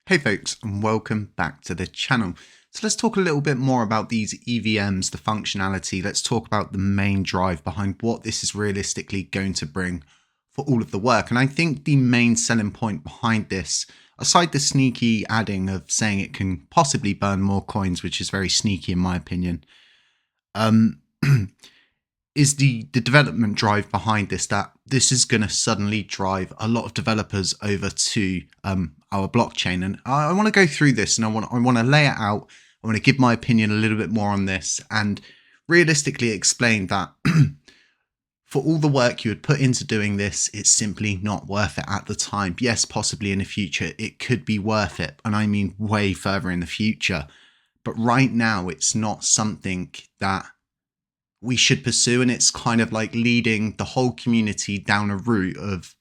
Hey folks, and welcome back to the channel. So let's talk a little bit more about these EVMs, the functionality. Let's talk about the main drive behind what this is realistically going to bring for all of the work. And I think the main selling point behind this, aside the sneaky adding of saying it can possibly burn more coins, which is very sneaky in my opinion, is the development drive behind this, that this is going to suddenly drive a lot of developers over to our blockchain. And I want to go through this and I want to lay it out. I want to give my opinion a little bit more on this and realistically explain that for all the work you would put into doing this, it's simply not worth it at the time. Yes, possibly in the future, it could be worth it. And I mean way further in the future. But right now, it's not something that we should pursue, and it's kind of like leading the whole community down a route of,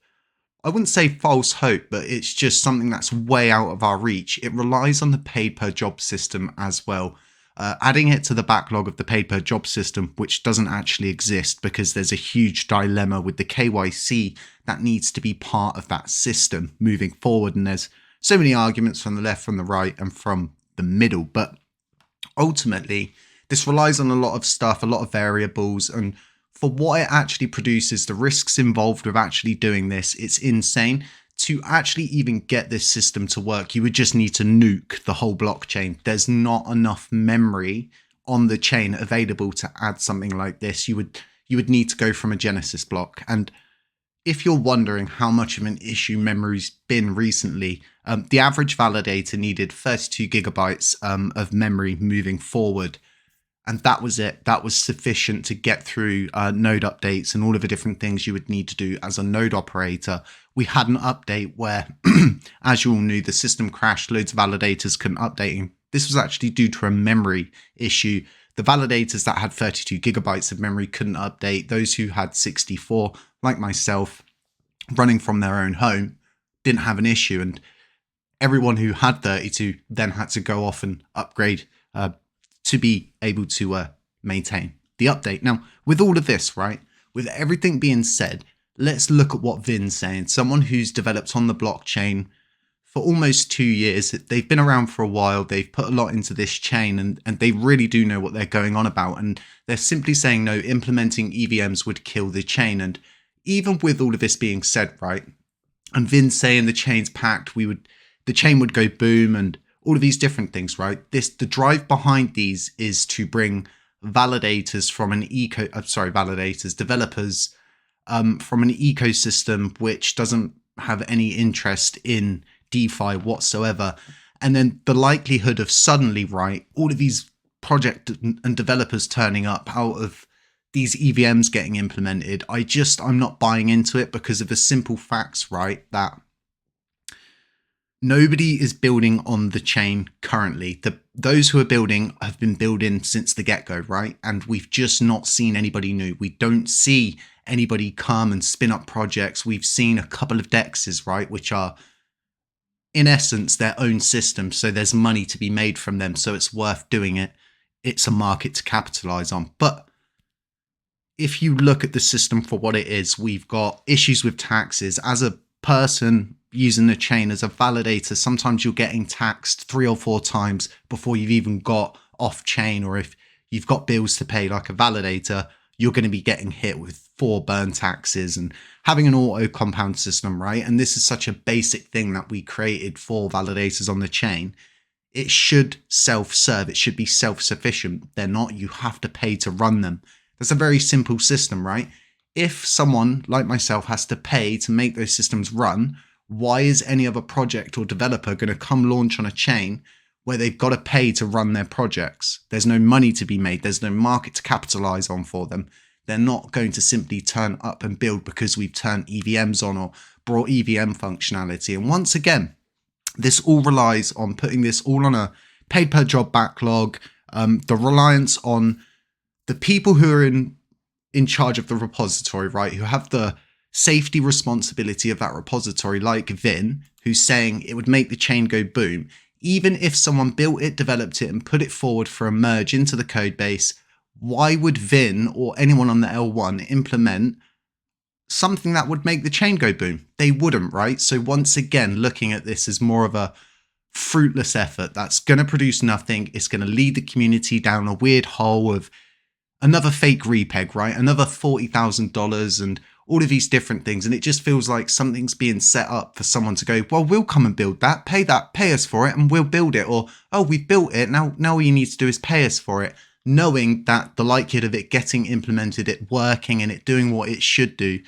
I wouldn't say false hope, but it's just something that's way out of our reach. It relies on the paid per job system as well, adding it to the backlog of the paid per job system, which doesn't actually exist because there's a huge dilemma with the KYC that needs to be part of that system moving forward. And there's so many arguments from the left, from the right, and from the middle, but ultimately this relies on a lot of stuff, a lot of variables, and for what it actually produces, the risks involved with actually doing this, it's insane. To actually even get this system to work, you would just need to nuke the whole blockchain. There's not enough memory on the chain available to add something like this. You would need to go from a Genesis block. And if you're wondering how much of an issue memory's been recently, the average validator needed 32 gigabytes of memory moving forward. And that was it. That was sufficient to get through node updates and all of the different things you would need to do as a node operator. We had an update where, as you all knew, the system crashed. Loads of validators couldn't update. And this was actually due to a memory issue. The validators that had 32 gigabytes of memory couldn't update. Those who had 64, like myself, running from their own home, didn't have an issue. And everyone who had 32 then had to go off and upgrade to be able to maintain the update. Now, with all of this, right, with everything being said, let's look at what Vin's saying. Someone who's developed on the blockchain for almost 2 years. They've been around for a while. They've put a lot into this chain and they really do know what they're going on about. And they're simply saying, no, implementing EVMs would kill the chain. And even with all of this being said, right, and Vin's saying the chain's packed, the chain would go boom and all of these different things, right? The drive behind these is to bring developers from an ecosystem which doesn't have any interest in DeFi whatsoever. And then the likelihood of suddenly, right, all of these projects and developers turning up out of these EVMs getting implemented, I'm not buying into it because of the simple facts, right, that nobody is building on the chain currently. Those who are building have been building since the get-go, right? And we've just not seen anybody new. We don't see anybody come and spin up projects. We've seen a couple of dexes, right, which are in essence their own system. So there's money to be made from them. So it's worth doing it. It's a market to capitalize on. But if you look at the system for what it is, we've got issues with taxes. As a person using the chain as a validator, sometimes you're getting taxed 3 or 4 times before you've even got off chain, or if you've got bills to pay like a validator, you're going to be getting hit with 4 burn taxes and having an auto compound system, right? And this is such a basic thing that we created for validators on the chain. It should self-serve. It should be self-sufficient. They're not. You have to pay to run them. That's a very simple system, right? If someone like myself has to pay to make those systems run, why is any other project or developer going to come launch on a chain where they've got to pay to run their projects? There's no money to be made. There's no market to capitalize on for them. They're not going to simply turn up and build because we've turned EVMs on or brought EVM functionality. And once again, this all relies on putting this all on a paid per job backlog, the reliance on the people who are in charge of the repository, right, who have the safety responsibility of that repository, like Vin, who's saying it would make the chain go boom. Even if someone built it, developed it, and put it forward for a merge into the code base, why would Vin or anyone on the L1 implement something that would make the chain go boom? They wouldn't, right? So once again, looking at this as more of a fruitless effort that's going to produce nothing. It's going to lead the community down a weird hole of another fake repeg, right? Another $40,000 and all of these different things. And it just feels like something's being set up for someone to go, well, we'll come and build that, pay us for it, and we'll build it. Or, oh, we've built it. Now all you need to do is pay us for it. Knowing that the likelihood of it getting implemented, it working and it doing what it should do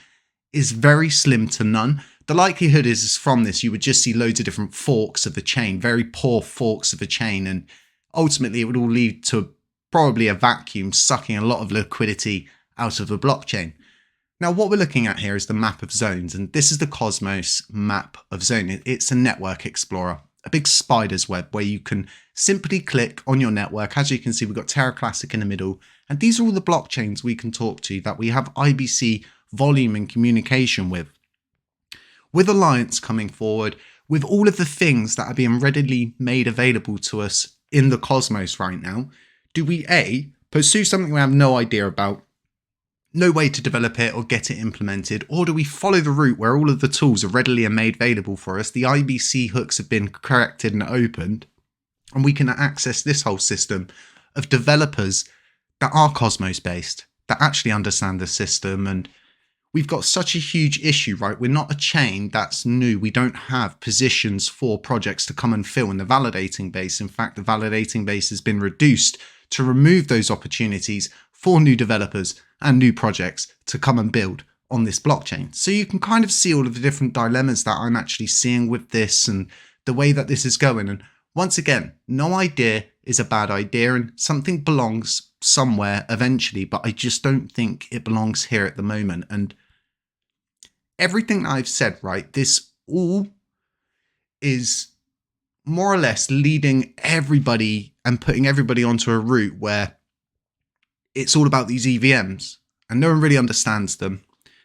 is very slim to none. The likelihood is from this, you would just see loads of different forks of the chain, very poor forks of the chain. And ultimately it would all lead to probably a vacuum sucking a lot of liquidity out of the blockchain. Now, what we're looking at here is the map of zones, and this is the Cosmos map of zone. It's a network explorer, a big spider's web where you can simply click on your network. As you can see, we've got Terra Classic in the middle, and these are all the blockchains we can talk to that we have IBC volume and communication with. With Alliance coming forward, with all of the things that are being readily made available to us in the Cosmos right now, do we A, pursue something we have no idea about, no way to develop it or get it implemented, or do we follow the route where all of the tools are readily made available for us, the IBC hooks have been corrected and opened, and we can access this whole system of developers that are Cosmos based, that actually understand the system. And we've got such a huge issue, right? We're not a chain that's new. We don't have positions for projects to come and fill in the validating base. In fact, the validating base has been reduced to remove those opportunities for new developers and new projects to come and build on this blockchain. So you can kind of see all of the different dilemmas that I'm actually seeing with this and the way that this is going. And once again, no idea is a bad idea and something belongs somewhere eventually, but I just don't think it belongs here at the moment. And everything that I've said, right, this all is more or less leading everybody and putting everybody onto a route where it's all about these EVMs and no one really understands them.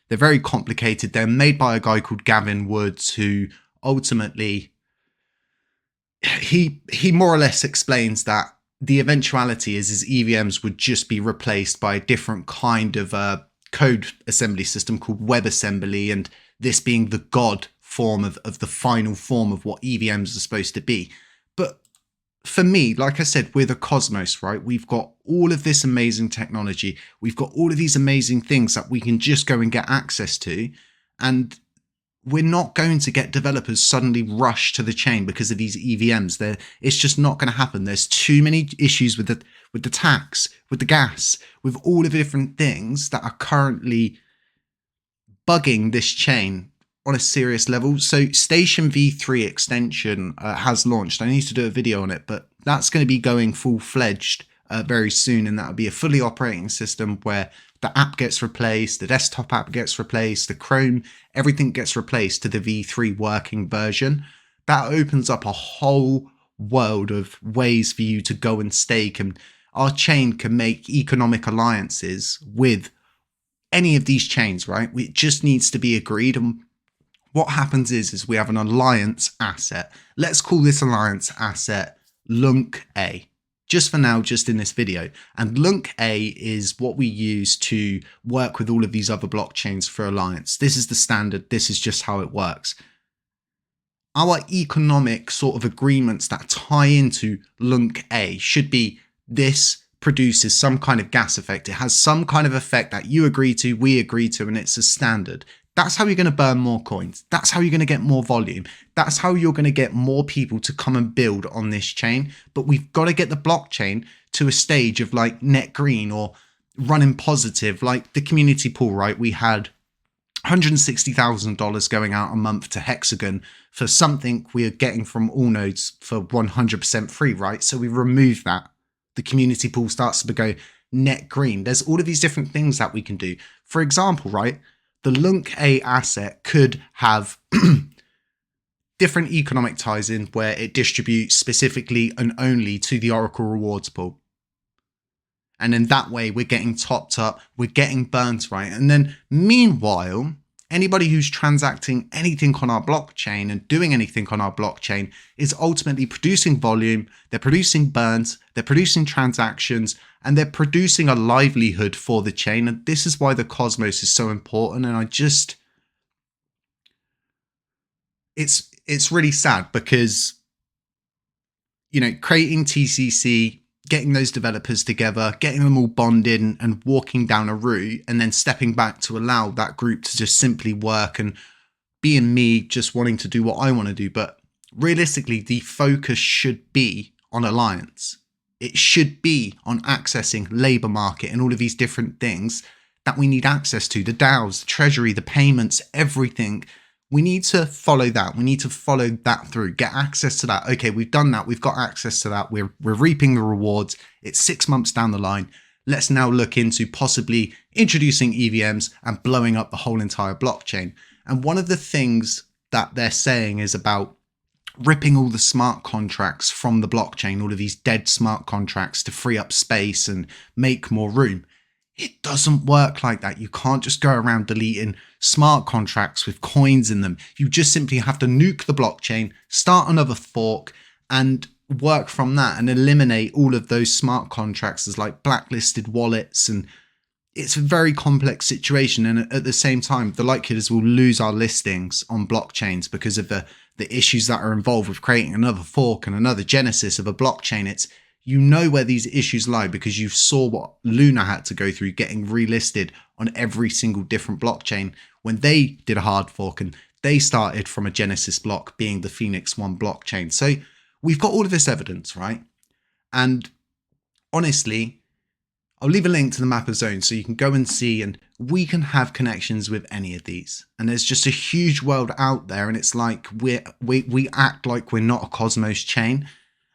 They're very complicated. They're made by a guy called Gavin Woods, who ultimately, he more or less explains that the eventuality is EVMs would just be replaced by a different kind of code assembly system called WebAssembly, and this being the god form of the final form of what EVMs are supposed to be. But for me, like I said, we're the Cosmos, right? We've got all of this amazing technology. We've got all of these amazing things that we can just go and get access to. And we're not going to get developers suddenly rush to the chain because of these EVMs. It's just not going to happen. There's too many issues with the tax, with the gas, with all of the different things that are currently bugging this chain on a serious level. So Station V3 extension has launched. I need to do a video on it, but that's going to be going full-fledged very soon, and that'll be a fully operating system where the app gets replaced, the desktop app gets replaced, the Chrome, everything gets replaced to the V3 working version. That opens up a whole world of ways for you to go and stake, and our chain can make economic alliances with any of these chains, right? It just needs to be agreed. And what happens is we have an alliance asset. Let's call this alliance asset LUNC A. Just for now, just in this video. And LUNC A is what we use to work with all of these other blockchains for alliance. This is the standard. This is just how it works. Our economic sort of agreements that tie into LUNC A should be this produces some kind of gas effect. It has some kind of effect that you agree to, we agree to, and it's a standard. That's how you're going to burn more coins. That's how you're going to get more volume. That's how you're going to get more people to come and build on this chain. But we've got to get the blockchain to a stage of like net green or running positive, like the community pool, right? We had $160,000 going out a month to Hexagon for something we are getting from all nodes for 100% free, right? So we remove that. The community pool starts to go net green. There's all of these different things that we can do. For example, right? The LUNC A asset could have different economic ties in where it distributes specifically and only to the Oracle rewards pool. And in that way, we're getting topped up, we're getting burnt, right? And then meanwhile, anybody who's transacting anything on our blockchain and doing anything on our blockchain is ultimately producing volume, they're producing burns, they're producing transactions, and they're producing a livelihood for the chain. And this is why the Cosmos is so important. And it's really sad because creating TCC, getting those developers together, getting them all bonded and walking down a route, and then stepping back to allow that group to just simply work and being me, just wanting to do what I want to do. But realistically, the focus should be on alliance. It should be on accessing labor market and all of these different things that we need access to, the DAOs, the treasury, the payments, everything. We need to follow that. We need to follow that through, get access to that. Okay, we've done that. We've got access to that. We're reaping the rewards. It's 6 months down the line. Let's now look into possibly introducing EVMs and blowing up the whole entire blockchain. And one of the things that they're saying is about ripping all the smart contracts from the blockchain, all of these dead smart contracts to free up space and make more room. It doesn't work like that. You can't just go around deleting smart contracts with coins in them. You just simply have to nuke the blockchain, start another fork, and work from that and eliminate all of those smart contracts as like blacklisted wallets. And it's a very complex situation. And at the same time, the likelihood is we'll lose our listings on blockchains because of the issues that are involved with creating another fork and another genesis of a blockchain. It's, where these issues lie because you saw what Luna had to go through getting relisted on every single different blockchain when they did a hard fork and they started from a Genesis block being the Phoenix One blockchain. So we've got all of this evidence, right? And honestly, I'll leave a link to the map of zones so you can go and see, and we can have connections with any of these. And there's just a huge world out there, and it's like we act like we're not a Cosmos chain.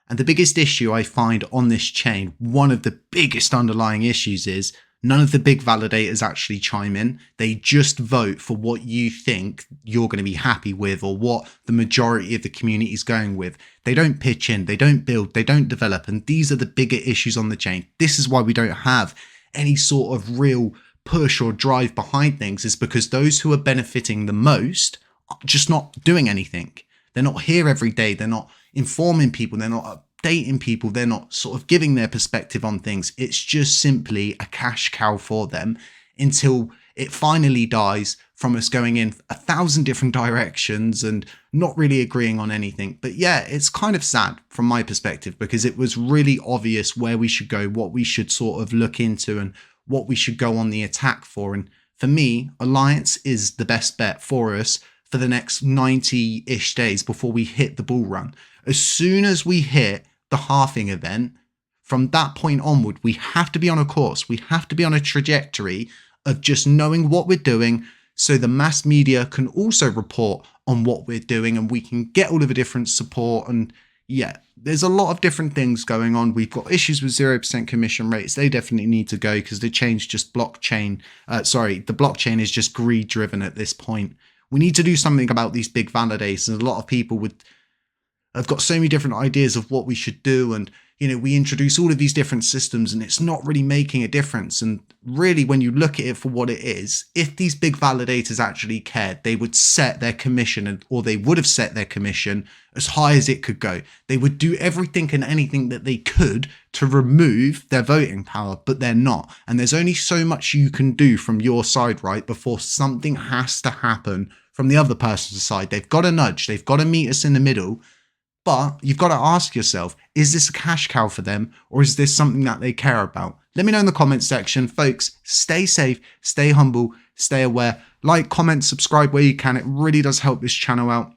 And the biggest issue I find on this chain, one of the biggest underlying issues, is none of the big validators actually chime in. They just vote for what you think you're going to be happy with or what the majority of the community is going with. They don't pitch in, they don't build, they don't develop. And these are the bigger issues on the chain. This is why we don't have any sort of real push or drive behind things, is because those who are benefiting the most are just not doing anything. They're not here every day. They're not informing people. They're not updating people. They're not sort of giving their perspective on things. It's just simply a cash cow for them until it finally dies from us going in 1,000 different directions and not really agreeing on anything. But yeah, it's kind of sad from my perspective because it was really obvious where we should go, what we should sort of look into and what we should go on the attack for. And for me, Alliance is the best bet for us for the next 90-ish days before we hit the bull run. As soon as we hit the halving event, from that point onward, we have to be on a course. We have to be on a trajectory of just knowing what we're doing so the mass media can also report on what we're doing and we can get all of the different support. And yeah, there's a lot of different things going on. We've got issues with 0% commission rates. They definitely need to go because the blockchain is just greed driven at this point. We need to do something about these big validators. And a lot of people have got so many different ideas of what we should do. And, we introduce all of these different systems and it's not really making a difference. And really, when you look at it for what it is, if these big validators actually cared, they would set their commission or they would have set their commission as high as it could go. They would do everything and anything that they could to remove their voting power, but they're not. And there's only so much you can do from your side, right? Before something has to happen from the other person's side. They've got to nudge. They've got to meet us in the middle. But you've got to ask yourself, is this a cash cow for them or is this something that they care about? Let me know in the comments section. Folks, stay safe, stay humble, stay aware. Like, comment, subscribe where you can. It really does help this channel out.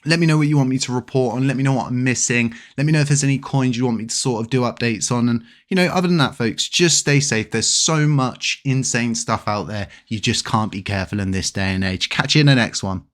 Let me know what you want me to report on. Let me know what I'm missing. Let me know if there's any coins you want me to sort of do updates on. And, other than that, folks, just stay safe. There's so much insane stuff out there. You just can't be careful in this day and age. Catch you in the next one.